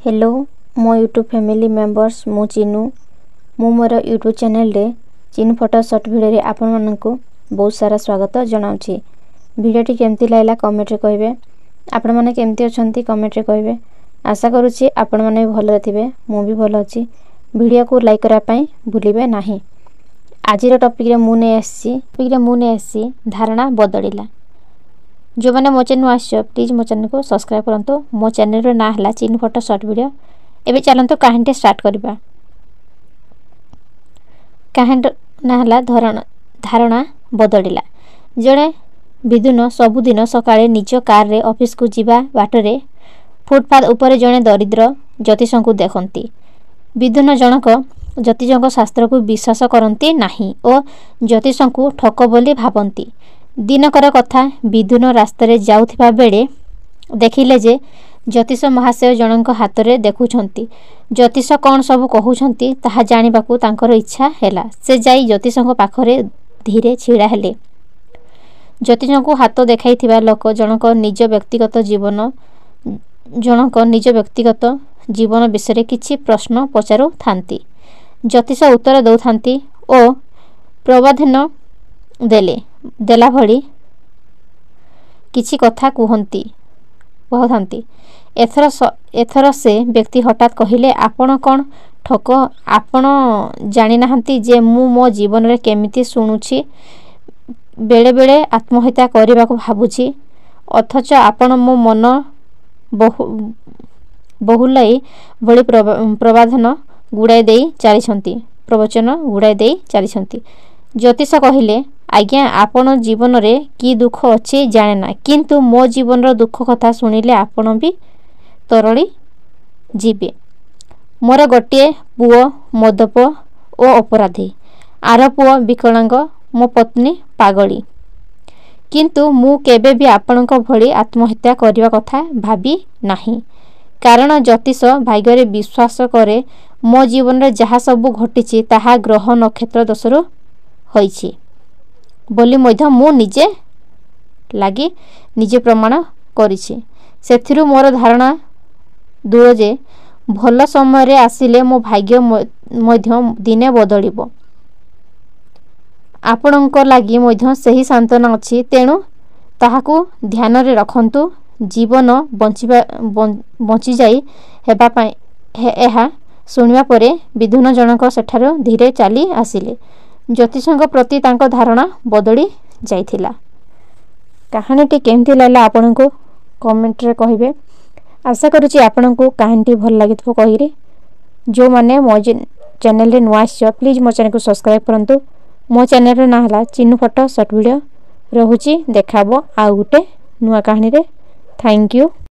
Hello मो YouTube family members मु चिनू मु मोर यूट्यूब चैनल रे चिनू फोटो शॉर्ट वीडियो रे आपण मानकु बहुत सारा स्वागत जनाउछि। वीडियोटी केमती लागला कमेंट रे कहबे। आपण माने केमती अछंती कमेंट रे कहबे। आशा करूछि आपण माने भलो थिबे। मु भी भलो अछि। वीडियो को लाइक करा पई भूलिबे नाही। आज रो टॉपिक रे मु ने आसी धारणा बदलिला। जो मैंने मो चैनल आसो प्लीज मो चैनल को सब्सक्राइब करंतु। मो चैनल रो ना हला चिनू फोटो शॉर्ट वीडियो। एबे चलंतु कहानी स्टार्ट करबा। कहानी ना हला धारणा बदलिला। जड़े विदुन सबुदिन सकाळे निज कार रे ऑफिस को जीवा बाटरे फुटपाथ ऊपर जड़े दरिद्र ज्योतिष को देखंती। विदुन जनक ज्योतिष शास्त्र को विश्वास करती नहीं और ज्योतिष को ठक बोली भाबंती। दिनकर कथा विदुन रास्ता रे जाउथिबा बेले देखिले जे ज्योतिष महाशय जनक हाथ रे देखुछंती। ज्योतिष कौन सब कहउछंती ताहा जानिबाकू तांकर इच्छा हैला। से जाई ज्योतिष पाखरे धीरे छिड़ा हेले। ज्योतिष को हाथ देखाइथिबा लोक जनक निज व्यक्तिगत जीवन विषय किछि प्रश्न पचारू थांती। ज्योतिष उत्तर दउ थांती ओ प्रबोधन देला भली किछि कथा कहथांती। एथर से व्यक्ति हठात कहिले आपण कौन ठक आपण जानि नाहंती जे मु मो जीवन रे केमिति सुनुछि। बेले बेले आत्महत्या करबा को भाबुछि अथच आपण मो मन बहुलाई भली प्रवचन गुड़ाई देई चलीछंती। ज्योतिष कहिले आज्ञा आपण जीवन रे की दुख अछि जाने ना, किंतु मो जीवन रो दुख कथा सुनिले आपण भी तरली जीवे। मोर गोटे पुओ मदप ओ अपराधी, आर पुओ विकलांग, मो पत्नी पागली, किंतु मु केबे भी आपणक भली आत्महत्या करबा कथा भाबी नाही। कारण ज्योतिष भाग्य रे विश्वास करे। मो जीवन रे जहा सब घटिछि ताहा ग्रह नक्षत्र दोषरु होइछि बोली मध्य मु निजे प्रमाण करिछि। सेथिरु मोर धारणा दूर जे भल समय रे आसिले मो भाग्य मध्य दिने बदलिबो। आपणक लागि मध्य सही सांत्वना अछि, तेणु ताहाकू ध्यान रे रखंतु। जीवन बंची जाई हेबा पई एहा सुनिबा परे विधुन जनक सेठारो धीरे चली आसिले। ज्योतिषक प्रति तांको धारणा बदली जाइथिला। कहानीटी केमती लागला आपनको कमेंट रे कहिबे। आशा करूची आपनको कहानीटी भल लागिथबो कहिरे। जो माने मो चैनल रे नुआ आछो प्लीज मो चैनल को सब्सक्राइब करंतु। मो चैनल रे ना हला चिन्नू फोटो शॉर्ट वीडियो। रहुची देखाबो आ गुटे नुआ कहानी रे। Thank you.